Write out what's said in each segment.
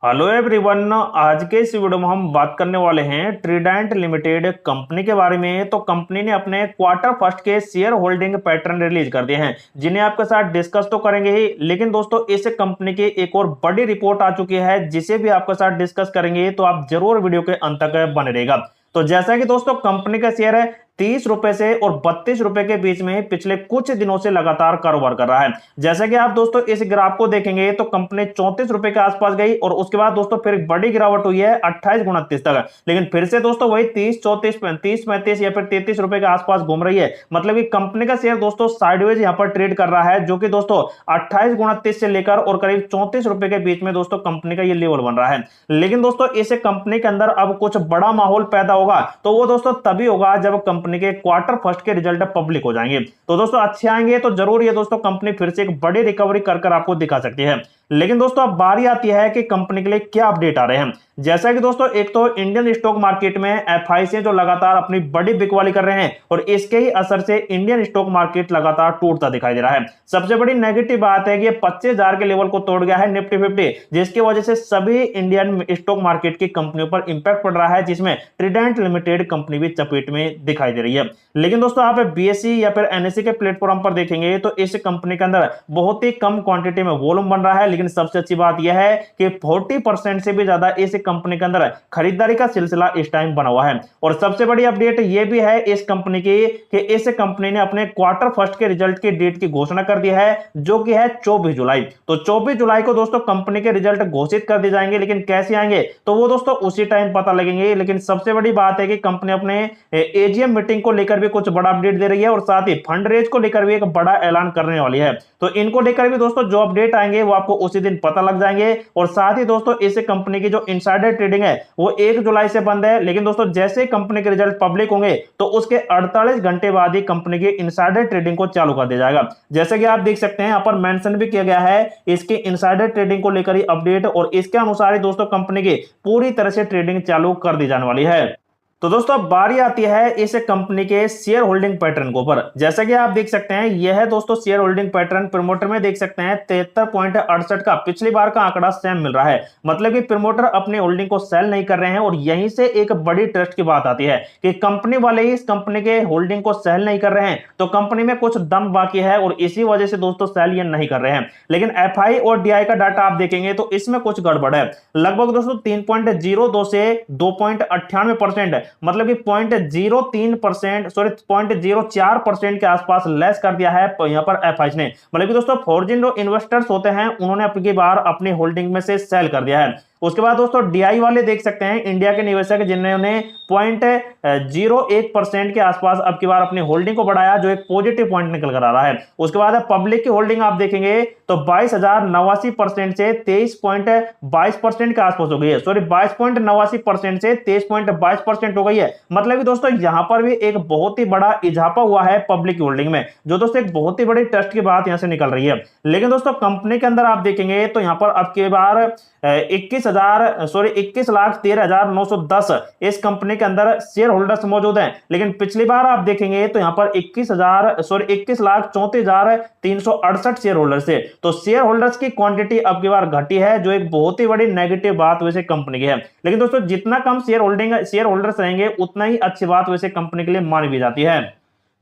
Hello everyone. आज के इस वीडियो में हम बात करने वाले हैं ट्राइडेंट लिमिटेड कंपनी के बारे में। तो कंपनी ने अपने क्वार्टर फर्स्ट के शेयर होल्डिंग पैटर्न रिलीज कर दिए हैं, जिन्हें आपके साथ डिस्कस तो करेंगे ही, लेकिन दोस्तों इस कंपनी की एक और बड़ी रिपोर्ट आ चुकी है जिसे भी आपके साथ डिस्कस करेंगे, तो आप जरूर वीडियो के अंत तक बने रहेगा। तो जैसा कि दोस्तों कंपनी का शेयर है 30 रुपए से और 32 रुपए के बीच में पिछले कुछ दिनों से लगातार कारोबार कर रहा है। जैसा कि आप दोस्तों इस ग्राफ को देखेंगे तो कंपनी 34 रुपए के आसपास गई और उसके बाद दोस्तों फिर बड़ी गिरावट हुई है 28-29 तक, लेकिन फिर से दोस्तों वही 30-34-35 या फिर 33 रुपए के आसपास घूम रही है। मतलब कि कंपनी का शेयर दोस्तों साइडवेज यहां पर ट्रेड कर रहा है, जो कि दोस्तों 28-29 से लेकर और करीब 34 रुपए के बीच में दोस्तों कंपनी का ये लेवल बन रहा है। लेकिन दोस्तों इस कंपनी के अंदर अब कुछ बड़ा माहौल पैदा होगा, तो वो दोस्तों तभी होगा जब कंपनी के क्वार्टर फर्स्ट के रिजल्ट पब्लिक हो जाएंगे। तो दोस्तों अच्छे आएंगे तो जरूर ये दोस्तों कंपनी फिर से एक बड़ी रिकवरी कर आपको दिखा सकती है। लेकिन दोस्तों अब बारी आती है कि कंपनी के लिए क्या अपडेट आ रहे हैं। जैसा कि दोस्तों एक तो इंडियन स्टॉक मार्केट में एफआई से जो लगातार अपनी बड़ी बिकवाली कर रहे हैं और इसके ही असर से इंडियन स्टॉक मार्केट लगातार टूटता दिखाई दे रहा है। सबसे बड़ी नेगेटिव बात है कि 25,000 के लेवल को तोड़ गया है निफ्टी 50, जिसकी वजह से सभी इंडियन स्टॉक मार्केट की कंपनियों पर इंपैक्ट पड़ रहा है, जिसमें ट्राइडेंट लिमिटेड कंपनी भी चपेट में दिखाई दे रही है। लेकिन दोस्तों आप बीएसई या फिर एनएसई के प्लेटफॉर्म पर देखेंगे तो इस कंपनी के अंदर बहुत ही कम क्वांटिटी में वॉल्यूम बन रहा है, लेकिन सबसे अच्छी बात यह है कि 40% से भी ज्यादा इस कंपनी के अंदर खरीदारी का सिलसिला इस टाइम बना हुआ है। और सबसे बड़ी अपडेट यह भी है इस कंपनी की कि इस कंपनी ने अपने क्वार्टर फर्स्ट के रिजल्ट की डेट की घोषणा कर दी है, जो कि है 24 जुलाई। तो 24 जुलाई को दोस्तों कंपनी के रिजल्ट घोषित कर दिए जाएंगे, लेकिन कैसे आएंगे तो वो दोस्तों उसी टाइम पता लगेंगे। लेकिन सबसे बड़ी बात है कि कंपनी अपने एजीएम मीटिंग को लेकर भी कुछ बड़ा अपडेट दे रही है और साथ ही फंड रेज को लेकर भी एक बड़ा ऐलान करने वाली है। तो इनको लेकर भी दोस्तों जो अपडेट आएंगे वो आपको उसी दिन पता लग जाएंगे। और साथ ही दोस्तों इस कंपनी की जो इनसाइडर ट्रेडिंग है वो 1 जुलाई से बंद है, लेकिन दोस्तों जैसे कंपनी के रिजल्ट पब्लिक होंगे तो उसके 48 घंटे बाद ही कंपनी की इनसाइडर ट्रेडिंग को चालू कर दिया जाएगा। जैसे कि आप देख सकते हैं यहाँ पर मेंशन भी किया गया है इसकी इनसाइडर ट्रेडिंग को लेकर ही अपडेट, और इसके अनुसार ही दोस्तों कंपनी की पूरी तरह से ट्रेडिंग चालू कर दी जाने वाली है। तो दोस्तों अब बारी आती है इस कंपनी के शेयर होल्डिंग पैटर्न के ऊपर। जैसा कि आप देख सकते हैं यह है दोस्तों शेयर होल्डिंग पैटर्न। प्रमोटर में देख सकते हैं 73.68 का पिछली बार का आंकड़ा सेम मिल रहा है। मतलब कि प्रमोटर अपने होल्डिंग को सेल नहीं कर रहे हैं, और यहीं से एक बड़ी ट्रस्ट की बात आती है कि कंपनी वाले ही इस कंपनी के होल्डिंग को सेल नहीं कर रहे हैं, तो कंपनी में कुछ दम बाकी है और इसी वजह से दोस्तों सेल ये नहीं कर रहे हैं। लेकिन एफआई और डीआई का डाटा आप देखेंगे तो इसमें कुछ गड़बड़ है। लगभग दोस्तों 3.02 से 2.98%, मतलब कि 0.03%, सॉरी 0.04% के आसपास लेस कर दिया है यहां पर एफआई ने। मतलब कि दोस्तों फॉरेन जो इन्वेस्टर्स होते हैं उन्होंने अपनी बार अपनी होल्डिंग में से सेल कर दिया है। उसके बाद दोस्तों डीआई वाले देख सकते हैं इंडिया के निवेशक जिन्होंने 0.01% के आसपास अब की बार अपनी होल्डिंग को बढ़ाया, जो एक पॉजिटिव पॉइंट निकल कर आ रहा है। उसके बाद पब्लिक की होल्डिंग आप देखेंगे तो 22,089% से 23.22% के आसपास हो गई है। सॉरी 22.89% से 23.22% हो गई है। मतलब कि दोस्तों यहां पर भी एक बहुत ही बड़ा इजाफा हुआ है पब्लिक की होल्डिंग में, जो दोस्तों एक बहुत ही बड़ी ट्रस्ट की बात यहां से निकल रही है। लेकिन दोस्तों कंपनी के अंदर आप देखेंगे तो यहां पर अब की बार 21,13,910 इस कंपनी के अंदर शेयर होल्डर्स मौजूद हैं। लेकिन पिछली बार आप देखेंगे तो यहां पर 21,34,368 शेयर होल्डर्स थे। तो शेयर होल्डर्स की क्वांटिटी अब की बार घटी है, जो एक बहुत ही बड़ी नेगेटिव बात वैसे कंपनी की है। लेकिन दोस्तों जितना कम शेयर होल्डर्स रहेंगे उतना ही अच्छी बात वैसे कंपनी के लिए मानी भी जाती है।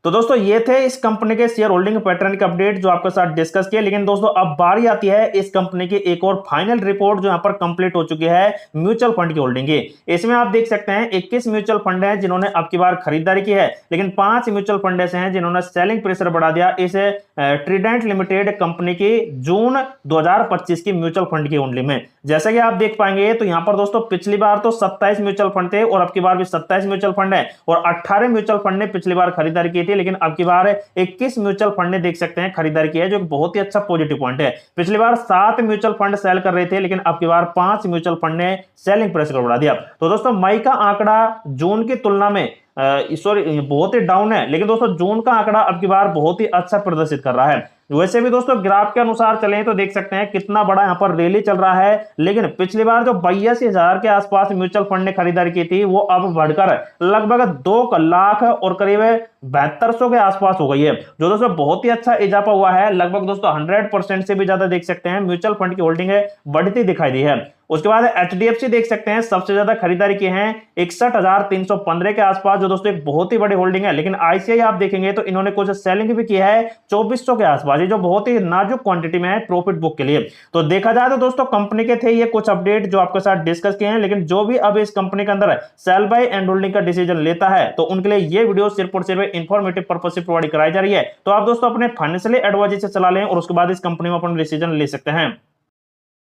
तो दोस्तों ये थे इस कंपनी के शेयर होल्डिंग पैटर्न के अपडेट जो आपके साथ डिस्कस किए। लेकिन दोस्तों अब बारी आती है इस कंपनी की एक और फाइनल रिपोर्ट जो यहां पर कंप्लीट हो चुकी है म्यूचुअल फंड की होल्डिंग की। इसमें आप देख सकते हैं 21 म्यूचुअल फंड हैं जिन्होंने अब की बार खरीदारी की है, लेकिन 5 म्यूचुअल फंड ऐसे हैं जिन्होंने सेलिंग प्रेशर बढ़ा दिया इस ट्राइडेंट लिमिटेड कंपनी की जून 2025 की म्यूचुअल फंड की होल्डिंग में। जैसा कि आप देख पाएंगे तो यहां पर दोस्तों पिछली बार तो 27 म्यूचुअल फंड थे और अब की बार भी 27 म्यूचुअल फंड है, और 18 म्यूचुअल फंड ने पिछली बार खरीदारी की थी, लेकिन अब की बार 21 म्यूचुअल फंड ने देख सकते हैं खरीदारी की है, जो बहुत ही अच्छा पॉजिटिव पॉइंट है। पिछली बार 7 म्यूचुअल फंड सेल कर रहे थे, लेकिन अब की बार 5 म्यूचुअल फंड ने सेलिंग प्रेशर बढ़ा दिया। तो दोस्तों मई का आंकड़ा जून की तुलना में सॉरी बहुत ही डाउन है, लेकिन दोस्तों जून का आंकड़ा अब की बार बहुत ही अच्छा प्रदर्शित कर रहा है। वैसे भी दोस्तों ग्राफ के अनुसार चलें तो देख सकते हैं कितना बड़ा यहां पर रैली चल रहा है। लेकिन पिछली बार जो 82,000 के आसपास म्यूचुअल फंड ने खरीदारी की थी वो अब बढ़कर लगभग 2 लाख और करीब 7200 के आसपास हो गई है, जो दोस्तों बहुत ही अच्छा इजाफा हुआ है। लगभग दोस्तों 100% से भी ज्यादा देख सकते हैं म्यूचुअल फंड की होल्डिंग बढ़ती दिखाई दी है। उसके बाद HDFC देख सकते हैं सबसे ज्यादा खरीदारी की है 61,315 के आसपास, जो दोस्तों एक बहुत ही बड़ी होल्डिंग है। लेकिन ICICI आप देखेंगे तो इन्होंने कुछ सेलिंग भी किया है 2400 के आसपास, जो बहुत ही नाजुक क्वांटिटी में है प्रॉफिट बुक के लिए। तो देखा जाए तो दोस्तों कंपनी के थे ये कुछ अपडेट जो आपके साथ डिस्कस किए हैं, लेकिन जो भी अब इस कंपनी के अंदर सेल बाय एंड होल्डिंग का डिसीजन लेता है तो उनके लिए ये वीडियो सिर्फ और सिर्फ इंफॉर्मेटिव पर्पस से प्रोवाइड कराई जा रही है। तो आप दोस्तों अपने फाइनेंशियली एडवाइजर से सलाह लें और उसके बाद इस कंपनी में अपना डिसीजन ले सकते हैं।